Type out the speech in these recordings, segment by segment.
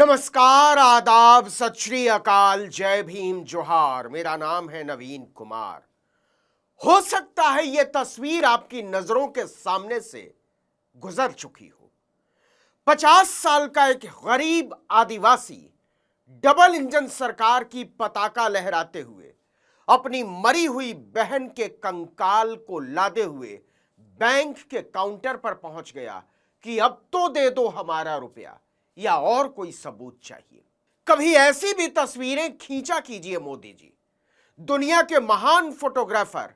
नमस्कार, आदाब, सत श्री अकाल, जय भीम, जोहार। मेरा नाम है नवीन कुमार। हो सकता है यह तस्वीर आपकी नजरों के सामने से गुजर चुकी हो। 50 साल का एक गरीब आदिवासी डबल इंजन सरकार की पताका लहराते हुए अपनी मरी हुई बहन के कंकाल को लादे हुए बैंक के काउंटर पर पहुंच गया कि अब तो दे दो हमारा रुपया या और कोई सबूत चाहिए। कभी ऐसी भी तस्वीरें खींचा कीजिए मोदी जी। दुनिया के महान फोटोग्राफर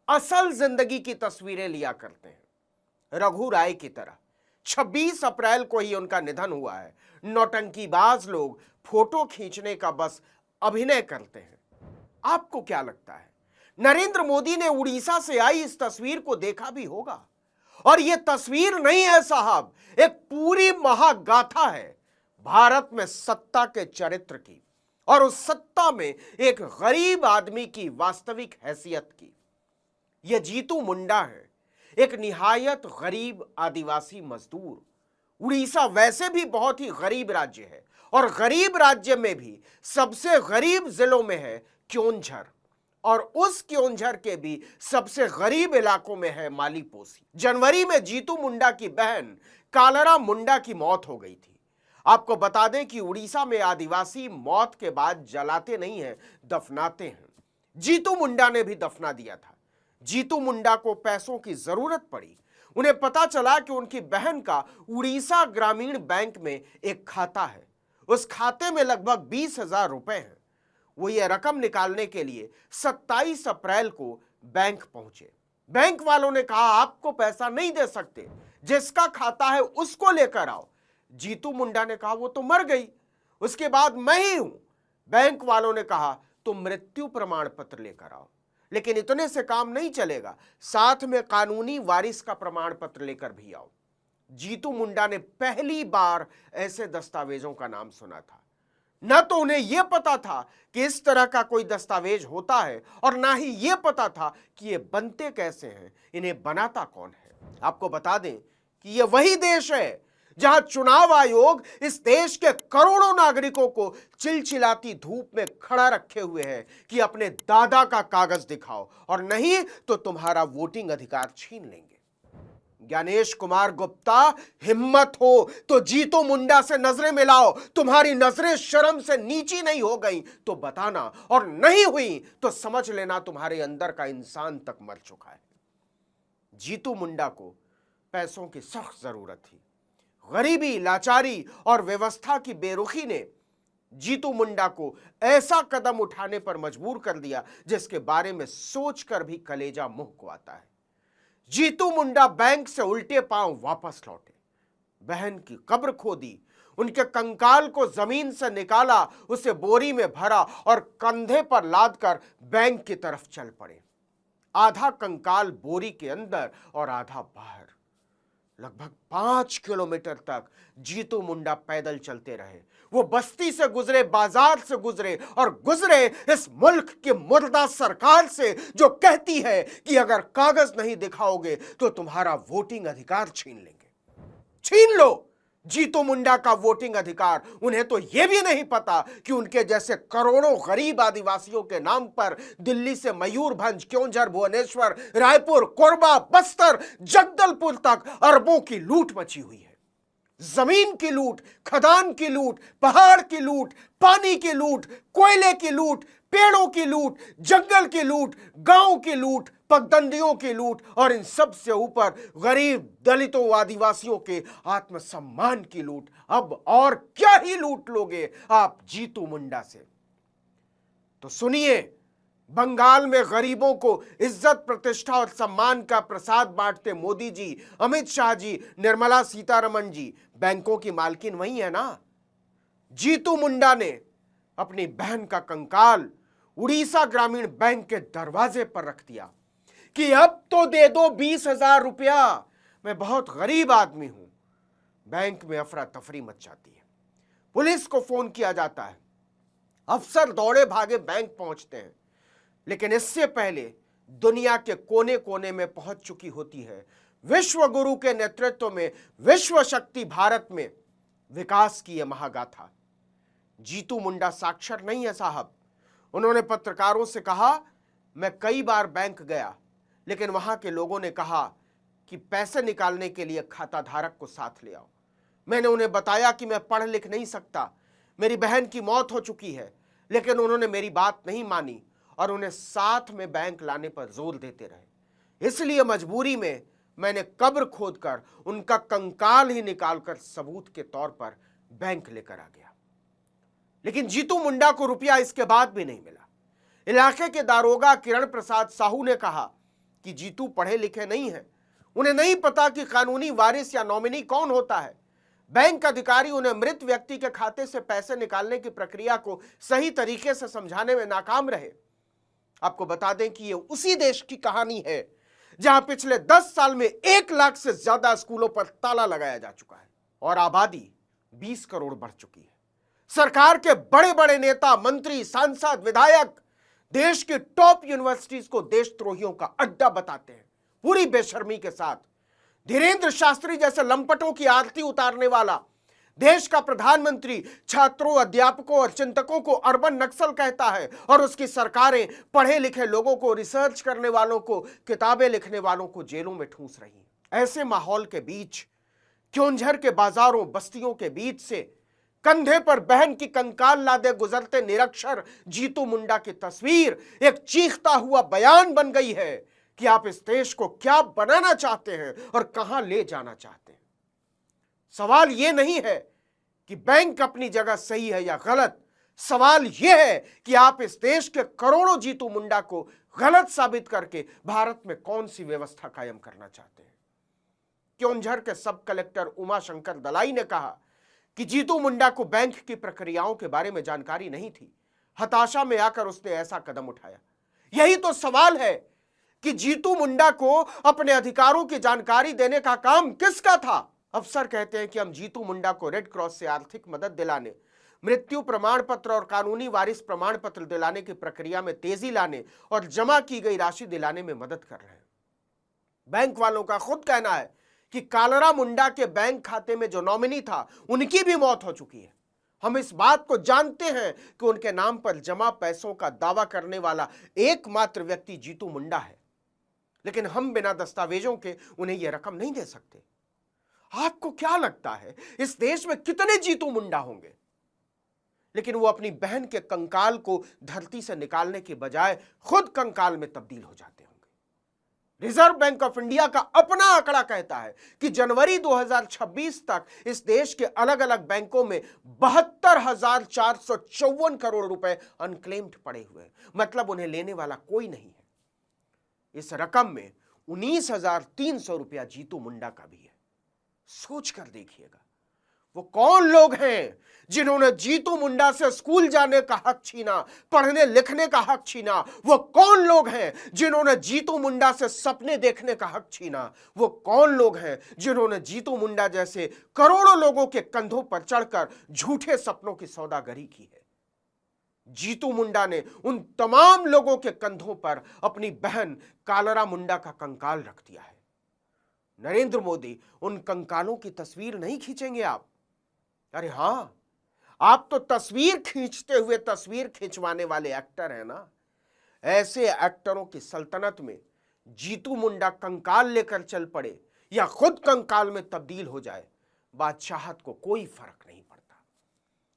असल जिंदगी की तस्वीरें लिया करते हैं। रघु राय की तरह 26 अप्रैल को ही उनका निधन हुआ है। नौटंकीबाज लोग फोटो खींचने का बस अभिनय करते हैं। आपको क्या लगता है? नरेंद्र मोदी ने उड़ीसा से आई इस तस्वीर को देखा भी होगा। और यह तस्वीर नहीं है साहब, एक पूरी महागाथा है भारत में सत्ता के चरित्र की और उस सत्ता में एक गरीब आदमी की वास्तविक हैसियत की। यह जीतू मुंडा है, एक निहायत गरीब आदिवासी मजदूर। उड़ीसा वैसे भी बहुत ही गरीब राज्य है और गरीब राज्य में भी सबसे गरीब जिलों में है क्योंझर, और उस क्योंझर के भी सबसे गरीब इलाकों में है मालीपोसी। जनवरी में जीतू मुंडा की बहन कालरा मुंडा की मौत हो गई थी। आपको बता दें कि उड़ीसा में आदिवासी मौत के बाद जलाते नहीं हैं, दफनाते हैं। जीतू मुंडा ने भी दफना दिया था। जीतू मुंडा को पैसों की जरूरत पड़ी। उन्हें पता चला कि उनकी बहन का उड़ीसा ग्रामीण बैंक में एक खाता है। उस खाते में लगभग 20,000 रुपए हैं। वो ये रकम निकालने के लिए 27 अप्रैल को बैंक पहुंचे। बैंक वालों ने कहा आपको पैसा नहीं दे सकते, जिसका खाता है उसको लेकर आओ। जीतू मुंडा ने कहा वो तो मर गई, उसके बाद मैं ही हूं। बैंक वालों ने कहा तुम मृत्यु प्रमाण पत्र लेकर आओ। लेकिन इतने से काम नहीं चलेगा, साथ में कानूनी वारिस का प्रमाण पत्र लेकर भी आओ। जीतू मुंडा ने पहली बार ऐसे दस्तावेजों का नाम सुना था। न तो उन्हें यह पता था कि इस तरह का कोई दस्तावेज होता है और ना ही यह पता था कि ये बनते कैसे हैं, इन्हें बनाता कौन है। आपको बता दें कि यह वही देश है जहां चुनाव आयोग इस देश के करोड़ों नागरिकों को चिलचिलाती धूप में खड़ा रखे हुए है कि अपने दादा का कागज दिखाओ और नहीं तो तुम्हारा वोटिंग अधिकार छीन लेंगे। ज्ञानेश कुमार गुप्ता, हिम्मत हो तो जीतू मुंडा से नजरें मिलाओ। तुम्हारी नजरें शर्म से नीची नहीं हो गई तो बताना, और नहीं हुई तो समझ लेना तुम्हारे अंदर का इंसान तक मर चुका है। जीतू मुंडा को पैसों की सख्त जरूरत थी। गरीबी, लाचारी और व्यवस्था की बेरुखी ने जीतू मुंडा को ऐसा कदम उठाने पर मजबूर कर दिया जिसके बारे में सोचकर भी कलेजा मुंह को आता है। जीतू मुंडा बैंक से उल्टे पांव वापस लौटे, बहन की कब्र खोदी, उनके कंकाल को जमीन से निकाला, उसे बोरी में भरा और कंधे पर लादकर बैंक की तरफ चल पड़े। आधा कंकाल बोरी के अंदर और आधा बाहर। लगभग 5 किलोमीटर तक जीतू मुंडा पैदल चलते रहे। वो बस्ती से गुजरे, बाजार से गुजरे और गुजरे इस मुल्क की मुर्दा सरकार से जो कहती है कि अगर कागज नहीं दिखाओगे तो तुम्हारा वोटिंग अधिकार छीन लेंगे। छीन लो जीतू मुंडा का वोटिंग अधिकार। उन्हें तो यह भी नहीं पता कि उनके जैसे करोड़ों गरीब आदिवासियों के नाम पर दिल्ली से मयूरभंज, क्योंझर, भुवनेश्वर, रायपुर, कोरबा, बस्तर, जगदलपुर तक अरबों की लूट मची हुई है। जमीन की लूट, खदान की लूट, पहाड़ की लूट, पानी की लूट, कोयले की लूट, पेड़ों की लूट, जंगल की लूट, गांव की लूट, पगडंडियों की लूट और इन सब से ऊपर गरीब दलितों, आदिवासियों के आत्मसम्मान की लूट। अब और क्या ही लूट लोगे आप जीतू मुंडा से? तो सुनिए, बंगाल में गरीबों को इज्जत, प्रतिष्ठा और सम्मान का प्रसाद बांटते मोदी जी, अमित शाह जी, निर्मला सीतारमण जी, बैंकों की मालकिन वही है ना। जीतू मुंडा ने अपनी बहन का कंकाल उड़ीसा ग्रामीण बैंक के दरवाजे पर रख दिया कि अब तो दे दो 20,000 रुपया, मैं बहुत गरीब आदमी हूं। बैंक में अफरा तफरी मच जाती है। पुलिस को फोन किया जाता है, अफसर दौड़े भागे बैंक पहुंचते हैं, लेकिन इससे पहले दुनिया के कोने कोने में पहुंच चुकी होती है विश्व गुरु के नेतृत्व में विश्व शक्ति भारत में विकास की यह महागाथा। जीतू मुंडा साक्षर नहीं है साहब। उन्होंने पत्रकारों से कहा, मैं कई बार बैंक गया, लेकिन वहां के लोगों ने कहा कि पैसे निकालने के लिए खाता धारक को साथ ले आओ। मैंने उन्हें बताया कि मैं पढ़ लिख नहीं सकता, मेरी बहन की मौत हो चुकी है, लेकिन उन्होंने मेरी बात नहीं मानी और उन्हें साथ में बैंक लाने पर जोर देते रहे। इसलिए मजबूरी में मैंने कब्र खोदकर उनका कंकाल ही निकालकर सबूत के तौर पर बैंक लेकर आ गया। लेकिन जीतू मुंडा को रुपया इसके बाद भी नहीं मिला। इलाके के दारोगा किरण प्रसाद साहू ने कहा कि जीतू पढ़े लिखे नहीं है, उन्हें नहीं पता कि कानूनी वारिस या नॉमिनी कौन होता है। बैंक अधिकारी उन्हें मृत व्यक्ति के खाते से पैसे निकालने की प्रक्रिया को सही तरीके से समझाने में नाकाम रहे। आपको बता दें कि यह उसी देश की कहानी है जहां पिछले 10 साल में 1 लाख से ज्यादा स्कूलों पर ताला लगाया जा चुका है और आबादी 20 करोड़ बढ़ चुकी है। सरकार के बड़े बड़े नेता, मंत्री, सांसद, विधायक देश की टॉप यूनिवर्सिटीज को देशद्रोहियों का अड्डा बताते हैं पूरी बेशर्मी के साथ। धीरेन्द्र शास्त्री जैसे लंपटों की आरती उतारने वाला देश का प्रधानमंत्री छात्रों, अध्यापकों और चिंतकों को अर्बन नक्सल कहता है और उसकी सरकारें पढ़े लिखे लोगों को, रिसर्च करने वालों को, किताबें लिखने वालों को जेलों में ठूंस रही है। ऐसे माहौल के बीच क्योंझर के बाजारों, बस्तियों के बीच से कंधे पर बहन की कंकाल लादे गुजरते निरक्षर जीतू मुंडा की तस्वीर एक चीखता हुआ बयान बन गई है कि आप इस देश को क्या बनाना चाहते हैं और कहां ले जाना चाहते हैं। सवाल यह नहीं है कि बैंक अपनी जगह सही है या गलत, सवाल यह है कि आप इस देश के करोड़ों जीतू मुंडा को गलत साबित करके भारत में कौन सी व्यवस्था कायम करना चाहते हैं। क्योंझर के सब कलेक्टर उमा शंकर दलाई ने कहा कि जीतू मुंडा को बैंक की प्रक्रियाओं के बारे में जानकारी नहीं थी। हताशा में आकर उसने ऐसा कदम उठाया। यही तो सवाल है कि जीतू मुंडा को अपने अधिकारों की जानकारी देने का काम किसका था। अफसर कहते हैं कि हम जीतू मुंडा को रेड क्रॉस से आर्थिक मदद दिलाने, मृत्यु प्रमाण पत्र और कानूनी वारिस प्रमाण पत्र दिलाने की प्रक्रिया में तेजी लाने और जमा की गई राशि दिलाने में मदद कर रहे हैं। बैंक वालों का खुद कहना है कि कालरा मुंडा के बैंक खाते में जो नॉमिनी था उनकी भी मौत हो चुकी है। हम इस बात को जानते हैं कि उनके नाम पर जमा पैसों का दावा करने वाला एकमात्र व्यक्ति जीतू मुंडा है, लेकिन हम बिना दस्तावेजों के उन्हें यह रकम नहीं दे सकते। आपको क्या लगता है इस देश में कितने जीतू मुंडा होंगे, लेकिन वो अपनी बहन के कंकाल को धरती से निकालने के बजाय खुद कंकाल में तब्दील हो जाते होंगे। रिजर्व बैंक ऑफ इंडिया का अपना आंकड़ा कहता है कि जनवरी 2026 तक इस देश के अलग अलग बैंकों में 72,454 करोड़ रुपए अनक्लेम्ड पड़े हुए हैं, मतलब उन्हें लेने वाला कोई नहीं है। इस रकम में 19,300 रुपया जीतू मुंडा का भी है। सोच कर देखिएगा वो कौन लोग हैं जिन्होंने जीतू मुंडा से स्कूल जाने का हक छीना, पढ़ने लिखने का हक छीना। वो कौन लोग हैं जिन्होंने जीतू मुंडा से सपने देखने का हक छीना। वो कौन लोग हैं जिन्होंने जीतू मुंडा जैसे करोड़ों लोगों के कंधों पर चढ़कर झूठे सपनों की सौदागरी की है। जीतू मुंडा ने उन तमाम लोगों के कंधों पर अपनी बहन कालरा मुंडा का कंकाल रख दिया है। नरेंद्र मोदी उन कंकालों की तस्वीर नहीं खींचेंगे आप। अरे हां, आप तो तस्वीर खींचते हुए तस्वीर खिंचवाने वाले एक्टर हैं ना। ऐसे एक्टरों की सल्तनत में जीतू मुंडा कंकाल लेकर चल पड़े या खुद कंकाल में तब्दील हो जाए, बादशाहत को कोई फर्क नहीं पड़ता।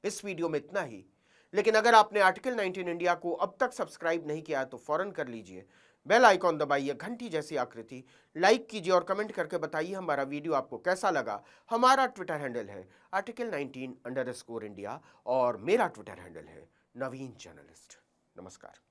इस वीडियो में इतना ही, लेकिन अगर आपने आर्टिकल 19 इंडिया को अब तक सब्सक्राइब नहीं किया तो फौरन कर लीजिए। बेल आइकॉन दबाइए, घंटी जैसी आकृति, लाइक कीजिए और कमेंट करके बताइए हमारा वीडियो आपको कैसा लगा। हमारा ट्विटर हैंडल है आर्टिकल 19_इंडिया और मेरा ट्विटर हैंडल है नवीन जर्नलिस्ट। नमस्कार।